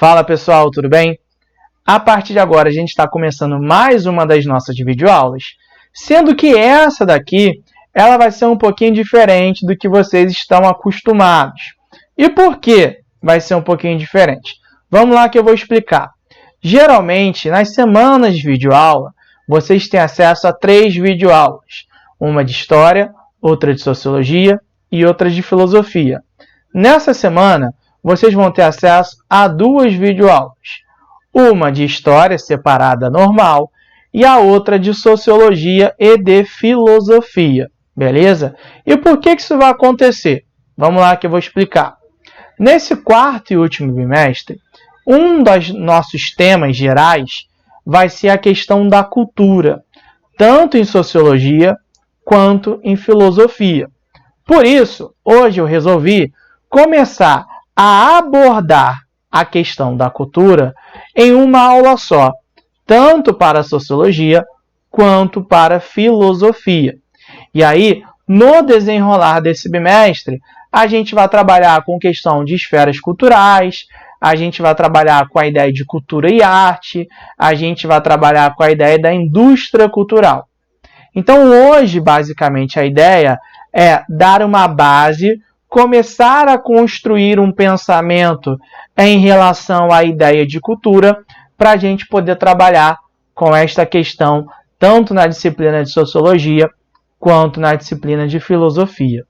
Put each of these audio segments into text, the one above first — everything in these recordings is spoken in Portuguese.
Fala pessoal, tudo bem? A partir de agora a gente está começando mais uma das nossas videoaulas, sendo que essa daqui ela vai ser um pouquinho diferente do que vocês estão acostumados. E por que vai ser um pouquinho diferente? Vamos lá que eu vou explicar. Geralmente, nas semanas de videoaula, vocês têm acesso a 3 videoaulas. Uma de História, outra de Sociologia e outra de Filosofia. Nessa semana, vocês vão ter acesso a 2 videoaulas. Uma de História, separada normal, e a outra de Sociologia e de Filosofia. Beleza? E por que isso vai acontecer? Vamos lá que eu vou explicar. Nesse quarto e último bimestre, um dos nossos temas gerais vai ser a questão da cultura, tanto em Sociologia quanto em Filosofia. Por isso, hoje eu resolvi começar a abordar a questão da cultura em uma aula só, tanto para a Sociologia quanto para a Filosofia. E aí, no desenrolar desse bimestre, a gente vai trabalhar com questão de esferas culturais, a gente vai trabalhar com a ideia de cultura e arte, a gente vai trabalhar com a ideia da indústria cultural. Então, hoje, basicamente, a ideia é dar uma base, começar a construir um pensamento em relação à ideia de cultura, para a gente poder trabalhar com esta questão, tanto na disciplina de Sociologia, quanto na disciplina de Filosofia.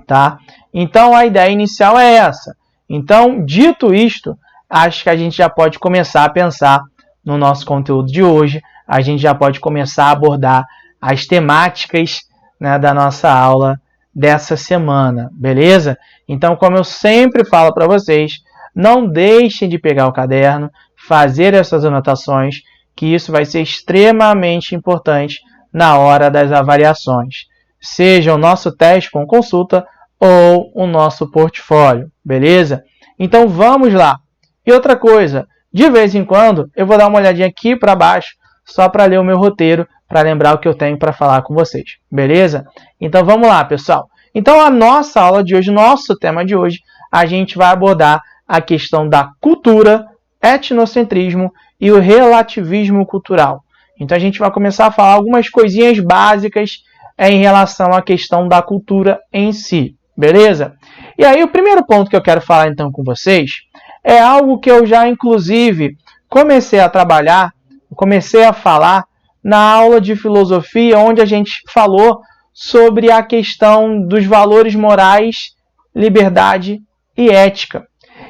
Tá? Então, a ideia inicial é essa. Então, dito isto, acho que a gente já pode começar a pensar no nosso conteúdo de hoje, a gente já pode começar a abordar as temáticas, né, da nossa aula dessa semana, beleza? Então, como eu sempre falo para vocês, não deixem de pegar o caderno, fazer essas anotações, que isso vai ser extremamente importante na hora das avaliações, seja o nosso teste com consulta ou o nosso portfólio, beleza? Então vamos lá. E outra coisa, de vez em quando eu vou dar uma olhadinha aqui para baixo, só para ler o meu roteiro, para lembrar o que eu tenho para falar com vocês, beleza? Então vamos lá, pessoal. Então a nossa aula de hoje, nosso tema de hoje, a gente vai abordar a questão da cultura, etnocentrismo e o relativismo cultural. Então a gente vai começar a falar algumas coisinhas básicas em relação à questão da cultura em si, beleza? E aí o primeiro ponto que eu quero falar então com vocês é algo que eu já inclusive comecei a trabalhar, comecei a falar na aula de filosofia, onde a gente falou sobre a questão dos valores morais, liberdade e ética.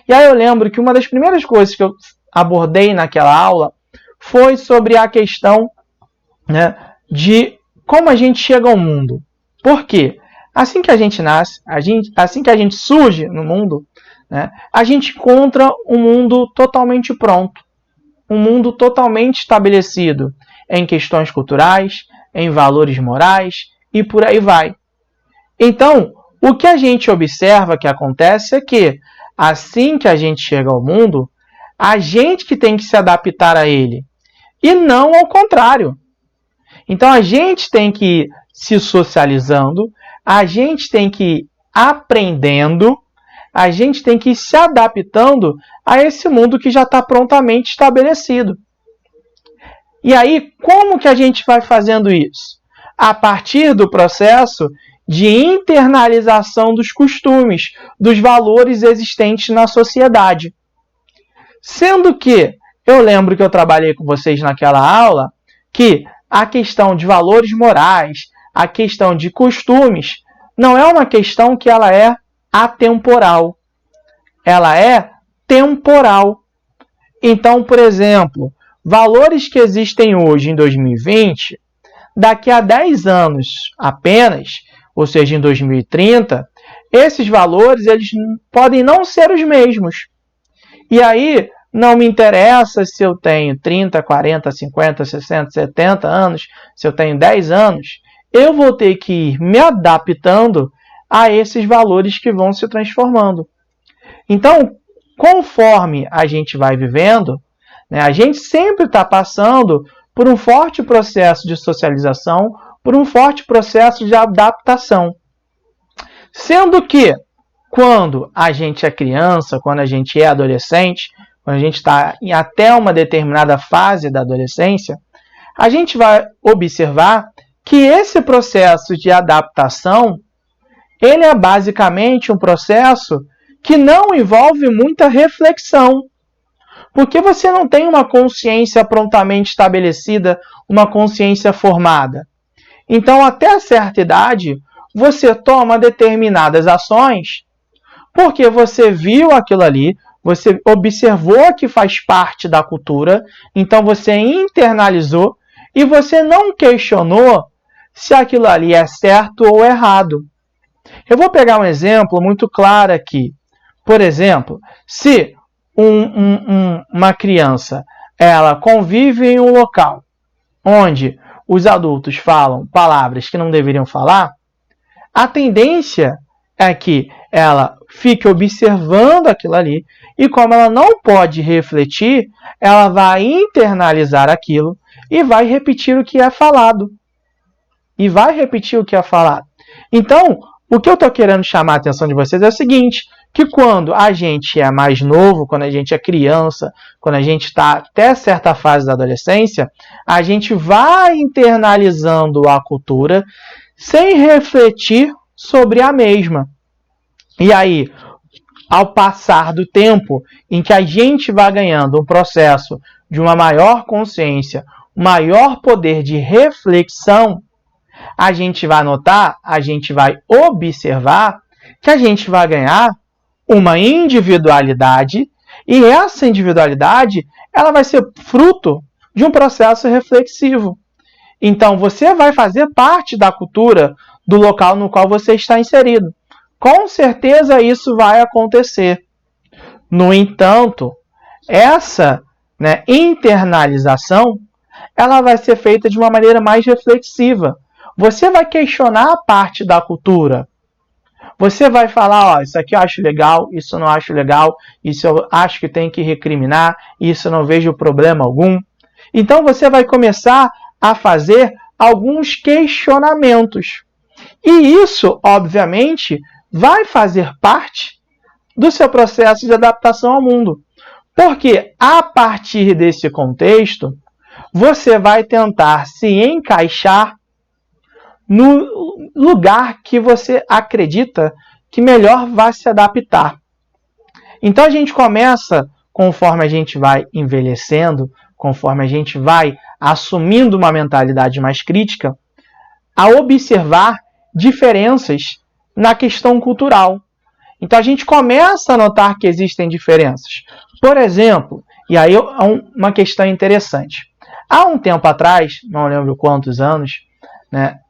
E aí eu lembro que uma das primeiras coisas que eu abordei naquela aula foi sobre a questão, né, de como a gente chega ao mundo. Por quê? Assim que a gente nasce, assim que a gente surge no mundo, né, a gente encontra um mundo totalmente pronto, um mundo totalmente estabelecido em questões culturais, em valores morais e por aí vai. Então, o que a gente observa que acontece é que, assim que a gente chega ao mundo, a gente que tem que se adaptar a ele, e não ao contrário. Então, a gente tem que ir se socializando, a gente tem que ir aprendendo, a gente tem que ir se adaptando a esse mundo que já está prontamente estabelecido. E aí, como que a gente vai fazendo isso? A partir do processo de internalização dos costumes, dos valores existentes na sociedade. Sendo que, eu lembro que eu trabalhei com vocês naquela aula, que a questão de valores morais, a questão de costumes, não é uma questão que ela é atemporal. Ela é temporal. Então, por exemplo, valores que existem hoje em 2020, daqui a 10 anos apenas, ou seja, em 2030, esses valores eles podem não ser os mesmos. E aí, não me interessa se eu tenho 30, 40, 50, 60, 70 anos, se eu tenho 10 anos, eu vou ter que ir me adaptando a esses valores que vão se transformando. Então, conforme a gente vai vivendo, né, a gente sempre está passando por um forte processo de socialização, por um forte processo de adaptação. Sendo que, quando a gente é criança, quando a gente é adolescente, quando a gente está até uma determinada fase da adolescência, a gente vai observar que esse processo de adaptação, ele é basicamente um processo que não envolve muita reflexão, porque você não tem uma consciência prontamente estabelecida, uma consciência formada. Então, até certa idade, você toma determinadas ações porque você viu aquilo ali, você observou que faz parte da cultura, então você internalizou e você não questionou se aquilo ali é certo ou errado. Eu vou pegar um exemplo muito claro aqui. Por exemplo, se uma criança ela convive em um local onde os adultos falam palavras que não deveriam falar, a tendência é que ela fique observando aquilo ali e, como ela não pode refletir, ela vai internalizar aquilo e vai repetir o que é falado. Então, o que eu estou querendo chamar a atenção de vocês é o seguinte, que quando a gente é mais novo, quando a gente é criança, quando a gente está até certa fase da adolescência, a gente vai internalizando a cultura sem refletir sobre a mesma. E aí, ao passar do tempo em que a gente vai ganhando um processo de uma maior consciência, maior poder de reflexão, a gente vai notar, a gente vai observar que a gente vai ganhar uma individualidade e essa individualidade ela vai ser fruto de um processo reflexivo. Então, você vai fazer parte da cultura do local no qual você está inserido. Com certeza isso vai acontecer. No entanto, essa internalização ela vai ser feita de uma maneira mais reflexiva. Você vai questionar a parte da cultura. Você vai falar, isso aqui eu acho legal, isso eu não acho legal, isso eu acho que tem que recriminar, isso eu não vejo problema algum. Então você vai começar a fazer alguns questionamentos. E isso, obviamente, vai fazer parte do seu processo de adaptação ao mundo. Porque, a partir desse contexto, você vai tentar se encaixar no lugar que você acredita que melhor vai se adaptar. Então, a gente começa, conforme a gente vai envelhecendo, conforme a gente vai assumindo uma mentalidade mais crítica, a observar diferenças na questão cultural. Então a gente começa a notar que existem diferenças. Por exemplo, e aí é uma questão interessante. Há um tempo atrás, não lembro quantos anos,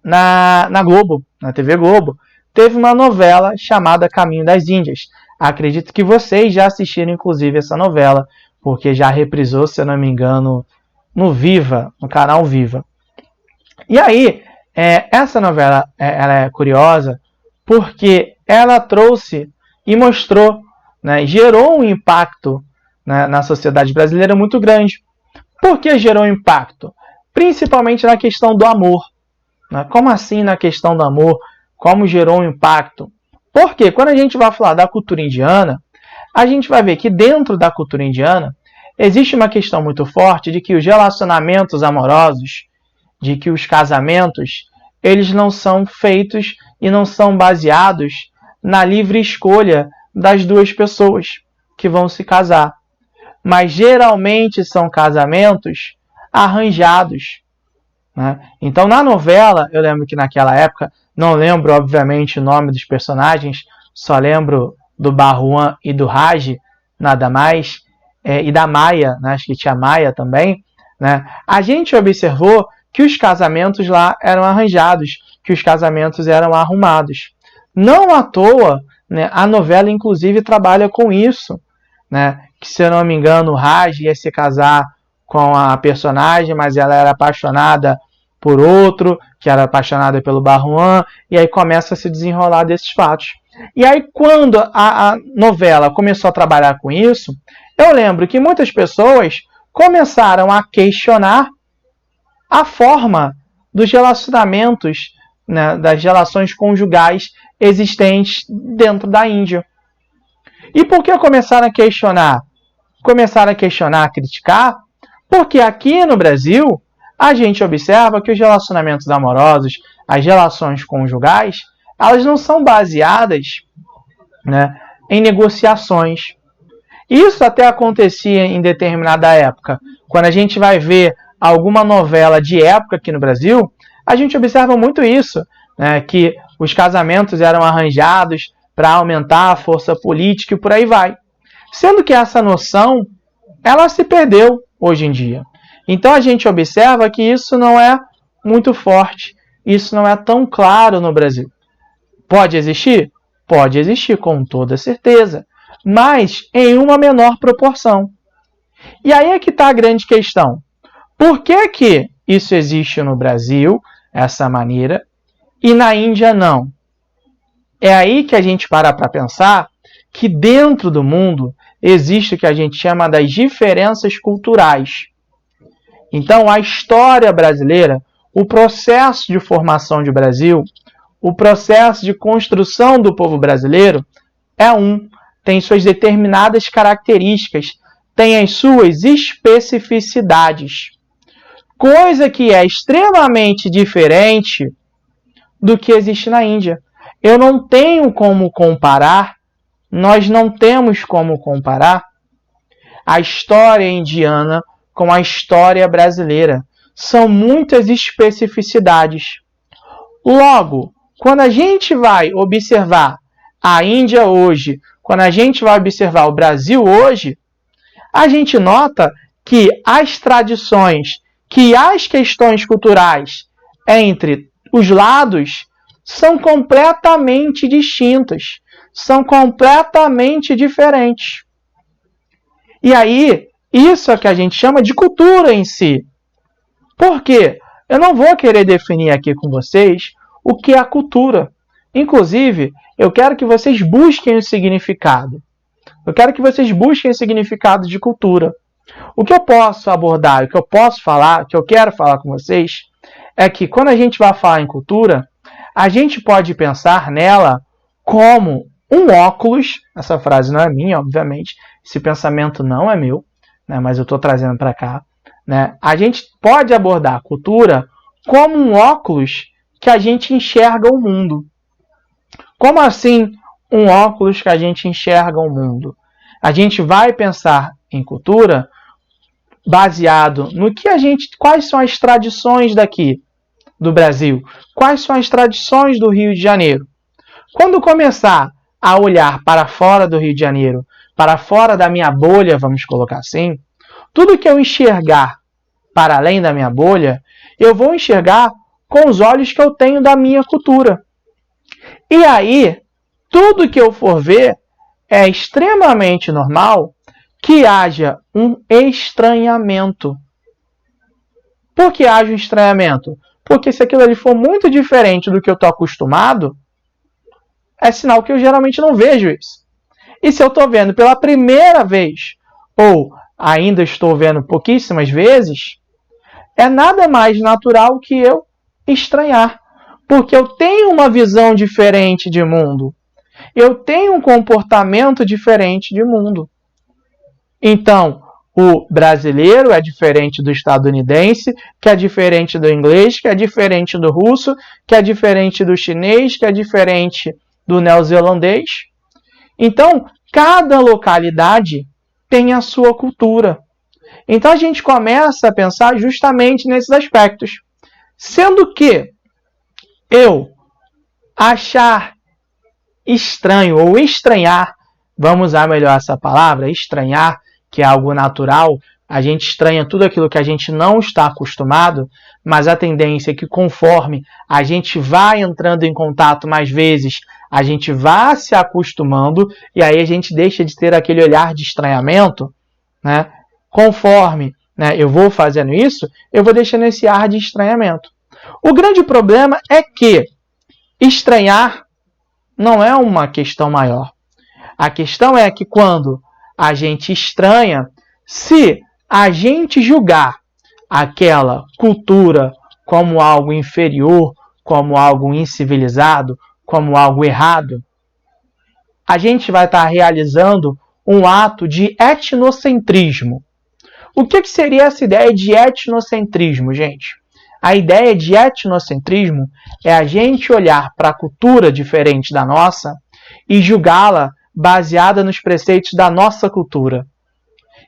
na Globo, na TV Globo, teve uma novela chamada Caminho das Índias. Acredito que vocês já assistiram inclusive essa novela, porque já reprisou, se eu não me engano, no Viva, no canal Viva. E aí, essa novela ela é curiosa porque ela trouxe e mostrou, gerou um impacto na sociedade brasileira muito grande. Por que gerou um impacto? Principalmente na questão do amor. Como assim na questão do amor? Como gerou um impacto? Porque quando a gente vai falar da cultura indiana, a gente vai ver que dentro da cultura indiana existe uma questão muito forte de que os relacionamentos amorosos, de que os casamentos, eles não são feitos e não são baseados na livre escolha das duas pessoas que vão se casar. Mas geralmente são casamentos arranjados. Então na novela, eu lembro que naquela época, não lembro obviamente o nome dos personagens, só lembro do Barruan e do Raj, nada mais, e da Maia, acho que tinha Maia também, a gente observou que os casamentos lá eram arranjados, que os casamentos eram arrumados. Não à toa, a novela inclusive trabalha com isso, que se eu não me engano o Raj ia se casar com a personagem, mas ela era apaixonada por outro, que era apaixonada pelo Barruan, e aí começa a se desenrolar desses fatos. E aí quando a novela começou a trabalhar com isso, eu lembro que muitas pessoas começaram a questionar a forma dos relacionamentos, das relações conjugais existentes dentro da Índia. E por que começaram a questionar? começaram a questionar, a criticar, porque aqui no Brasil a gente observa que os relacionamentos amorosos, as relações conjugais, elas não são baseadas, né, em negociações. Isso até acontecia em determinada época. Quando a gente vai ver alguma novela de época aqui no Brasil, a gente observa muito isso, né, que os casamentos eram arranjados para aumentar a força política e por aí vai. Sendo que essa noção, ela se perdeu hoje em dia. Então a gente observa que isso não é muito forte, isso não é tão claro no Brasil. Pode existir? Pode existir, com toda certeza, mas em uma menor proporção. E aí é que está a grande questão. Por que isso existe no Brasil, essa maneira, e na Índia não? É aí que a gente para pensar que dentro do mundo existe o que a gente chama das diferenças culturais. Então, a história brasileira, o processo de formação do Brasil, o processo de construção do povo brasileiro tem suas determinadas características, tem as suas especificidades. Coisa que é extremamente diferente do que existe na Índia. Eu não tenho como comparar, nós não temos como comparar a história indiana com a história brasileira. São muitas especificidades. Logo, quando a gente vai observar a Índia hoje, quando a gente vai observar o Brasil hoje, a gente nota que as tradições, que as questões culturais entre os lados são completamente distintas, são completamente diferentes. E aí, isso é o que a gente chama de cultura em si. Por quê? Eu não vou querer definir aqui com vocês o que é a cultura. Inclusive, eu quero que vocês busquem o significado. Eu quero que vocês busquem o significado de cultura. O que eu posso abordar, o que eu posso falar, o que eu quero falar com vocês, é que quando a gente vai falar em cultura, a gente pode pensar nela como um óculos. Essa frase não é minha, obviamente. Esse pensamento não é meu, né, mas eu estou trazendo para cá. Né? A gente pode abordar a cultura como um óculos que a gente enxerga o mundo. Como assim um óculos que a gente enxerga o mundo? A gente vai pensar em cultura baseado no que quais são as tradições daqui do Brasil, quais são as tradições do Rio de Janeiro. Quando começar a olhar para fora do Rio de Janeiro, para fora da minha bolha, vamos colocar assim, tudo que eu enxergar para além da minha bolha, eu vou enxergar com os olhos que eu tenho da minha cultura. E aí, tudo que eu for ver é extremamente normal que haja um estranhamento. Por que haja um estranhamento? Porque se aquilo ali for muito diferente do que eu estou acostumado, é sinal que eu geralmente não vejo isso. E se eu estou vendo pela primeira vez, ou ainda estou vendo pouquíssimas vezes, é nada mais natural que eu estranhar. Porque eu tenho uma visão diferente de mundo. Eu tenho um comportamento diferente de mundo. Então, o brasileiro é diferente do estadunidense, que é diferente do inglês, que é diferente do russo, que é diferente do chinês, que é diferente do neozelandês. Então, cada localidade tem a sua cultura. Então, a gente começa a pensar justamente nesses aspectos. Sendo que eu achar estranho ou estranhar, vamos usar melhor essa palavra, estranhar, que é algo natural, a gente estranha tudo aquilo que a gente não está acostumado, mas a tendência é que conforme a gente vai entrando em contato mais vezes, a gente vai se acostumando e aí a gente deixa de ter aquele olhar de estranhamento, né? Conforme, né, eu vou fazendo isso, eu vou deixando esse ar de estranhamento. O grande problema é que estranhar não é uma questão maior. A questão é que quando a gente estranha, se a gente julgar aquela cultura como algo inferior, como algo incivilizado, como algo errado, a gente vai estar realizando um ato de etnocentrismo. O que seria essa ideia de etnocentrismo, gente? A ideia de etnocentrismo é a gente olhar para a cultura diferente da nossa e julgá-la baseada nos preceitos da nossa cultura.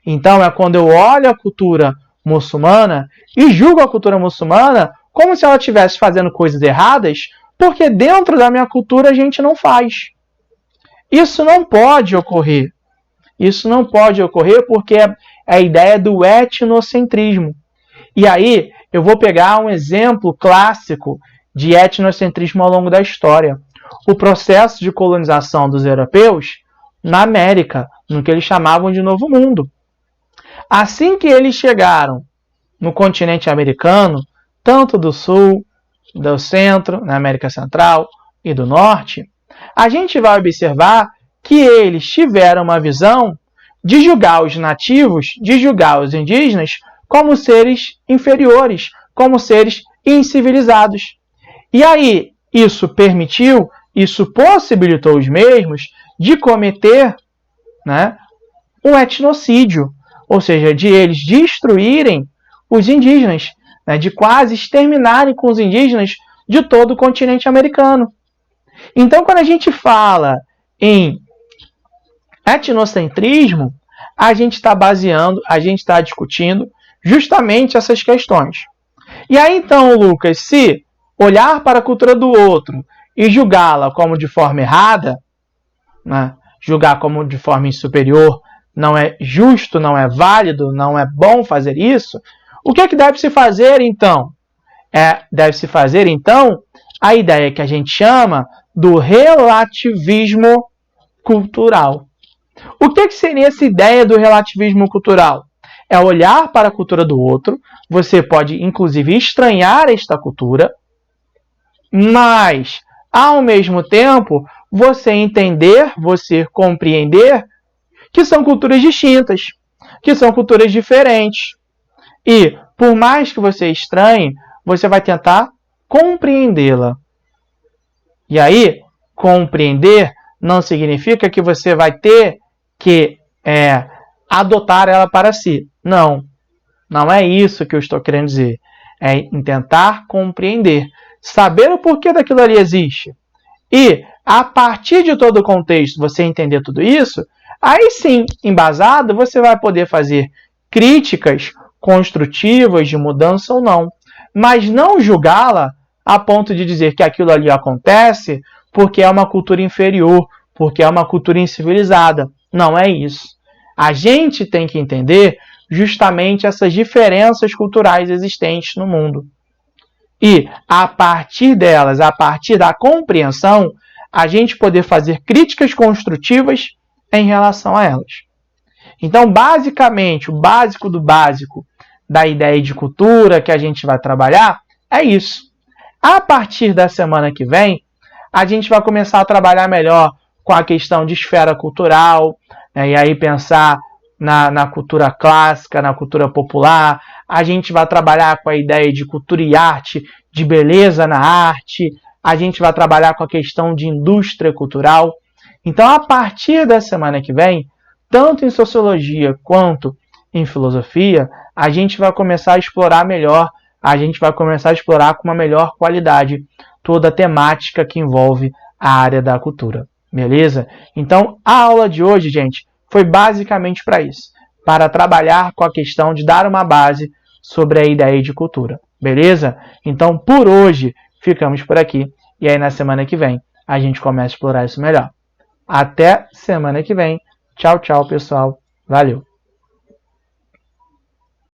Então, é quando eu olho a cultura muçulmana e julgo a cultura muçulmana como se ela estivesse fazendo coisas erradas, porque dentro da minha cultura a gente não faz. Isso não pode ocorrer. Isso não pode ocorrer porque é a ideia do etnocentrismo. E aí, eu vou pegar um exemplo clássico de etnocentrismo ao longo da história. O processo de colonização dos europeus na América, no que eles chamavam de Novo Mundo. Assim que eles chegaram no continente americano, tanto do sul, do centro, na América Central e do norte, a gente vai observar que eles tiveram uma visão de julgar os nativos, de julgar os indígenas como seres inferiores, como seres incivilizados. E aí, isso permitiu, isso possibilitou os mesmos de cometer, né, um etnocídio, ou seja, de eles destruírem os indígenas, né, de quase exterminarem com os indígenas de todo o continente americano. Então, quando a gente fala em etnocentrismo, a gente está baseando, a gente está discutindo justamente essas questões. E aí, então, Lucas, se olhar para a cultura do outro e julgá-la como de forma errada, né, julgar como de forma superior, não é justo, não é válido, não é bom fazer isso, o que é que deve se fazer, então? Deve-se fazer, então, a ideia que a gente chama do relativismo cultural. O que seria essa ideia do relativismo cultural? É olhar para a cultura do outro, você pode, inclusive, estranhar esta cultura, mas, ao mesmo tempo, você entender, você compreender que são culturas distintas, que são culturas diferentes. E, por mais que você estranhe, você vai tentar compreendê-la. E aí, compreender não significa que você vai ter que adotar ela para si. Não, não é isso que eu estou querendo dizer. É em tentar compreender, saber o porquê daquilo ali existe. E, a partir de todo o contexto, você entender tudo isso, aí sim, embasado, você vai poder fazer críticas construtivas de mudança ou não. Mas não julgá-la a ponto de dizer que aquilo ali acontece porque é uma cultura inferior, porque é uma cultura incivilizada. Não é isso. A gente tem que entender justamente essas diferenças culturais existentes no mundo. E, a partir delas, a partir da compreensão, a gente poder fazer críticas construtivas em relação a elas. Então, basicamente, o básico do básico da ideia de cultura que a gente vai trabalhar é isso. A partir da semana que vem, a gente vai começar a trabalhar melhor com a questão de esfera cultural, né, e aí pensar na cultura clássica, na cultura popular. A gente vai trabalhar com a ideia de cultura e arte, de beleza na arte. A gente vai trabalhar com a questão de indústria cultural. Então, a partir da semana que vem, tanto em sociologia quanto em filosofia, a gente vai começar a explorar melhor, a gente vai começar a explorar com uma melhor qualidade toda a temática que envolve a área da cultura. Beleza? Então, a aula de hoje, gente, foi basicamente para isso, para trabalhar com a questão de dar uma base sobre a ideia de cultura. Beleza? Então, por hoje, ficamos por aqui. E aí, na semana que vem, a gente começa a explorar isso melhor. Até semana que vem. Tchau, tchau, pessoal. Valeu!